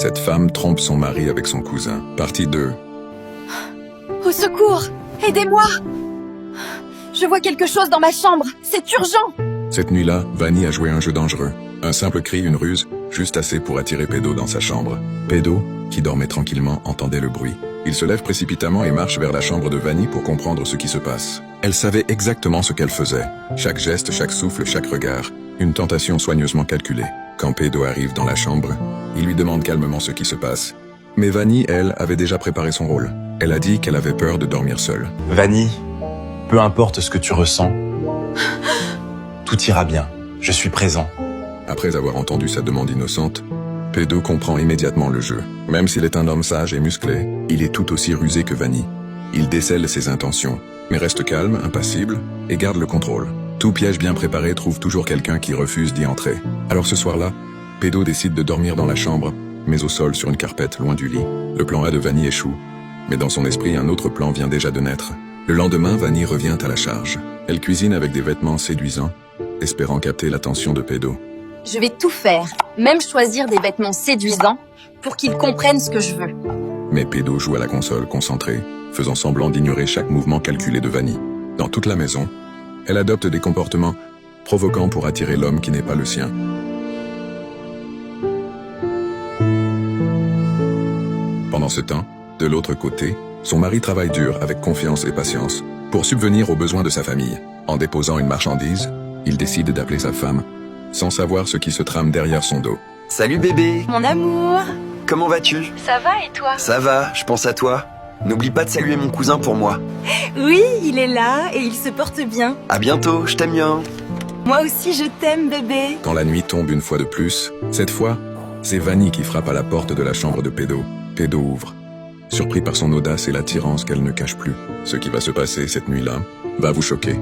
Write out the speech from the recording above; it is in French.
Cette femme trompe son mari avec son cousin. Partie 2. Au secours! Aidez-moi! Je vois quelque chose dans ma chambre. C'est urgent! Cette nuit-là, Vanny a joué un jeu dangereux. Un simple cri, une ruse, juste assez pour attirer Pedro dans sa chambre. Pedro, qui dormait tranquillement, entendait le bruit. Il se lève précipitamment et marche vers la chambre de Vanny pour comprendre ce qui se passe. Elle savait exactement ce qu'elle faisait. Chaque geste, chaque souffle, chaque regard. Une tentation soigneusement calculée. Quand Pedro arrive dans la chambre, il lui demande calmement ce qui se passe. Mais Vanny, elle, avait déjà préparé son rôle. Elle a dit qu'elle avait peur de dormir seule. Vanny, peu importe ce que tu ressens, tout ira bien. Je suis présent. Après avoir entendu sa demande innocente, Pedro comprend immédiatement le jeu. Même s'il est un homme sage et musclé, il est tout aussi rusé que Vanny. Il décèle ses intentions, mais reste calme, impassible, et garde le contrôle. Tout piège bien préparé trouve toujours quelqu'un qui refuse d'y entrer. Alors ce soir-là, Pedro décide de dormir dans la chambre, mais au sol sur une carpette loin du lit. Le plan A de Vanny échoue, mais dans son esprit un autre plan vient déjà de naître. Le lendemain, Vanny revient à la charge. Elle cuisine avec des vêtements séduisants, espérant capter l'attention de Pedro. Je vais tout faire, même choisir des vêtements séduisants, pour qu'ils comprennent ce que je veux. Mais Pedro joue à la console, concentré, faisant semblant d'ignorer chaque mouvement calculé de Vanny. Dans toute la maison, elle adopte des comportements provoquants pour attirer l'homme qui n'est pas le sien. Pendant ce temps, de l'autre côté, son mari travaille dur avec confiance et patience pour subvenir aux besoins de sa famille. En déposant une marchandise, il décide d'appeler sa femme, sans savoir ce qui se trame derrière son dos. Salut bébé, Mon amour! comment vas-tu? Ça va et toi? Ça va, je pense à toi. N'oublie pas de saluer mon cousin pour moi. Oui, il est là et il se porte bien. À bientôt, je t'aime bien. Moi aussi je t'aime, bébé. Quand la nuit tombe une fois de plus, cette fois, c'est Vanny qui frappe à la porte de la chambre de Pedro. Pedro ouvre, surpris par son audace et l'attirance qu'elle ne cache plus. Ce qui va se passer cette nuit-là va vous choquer.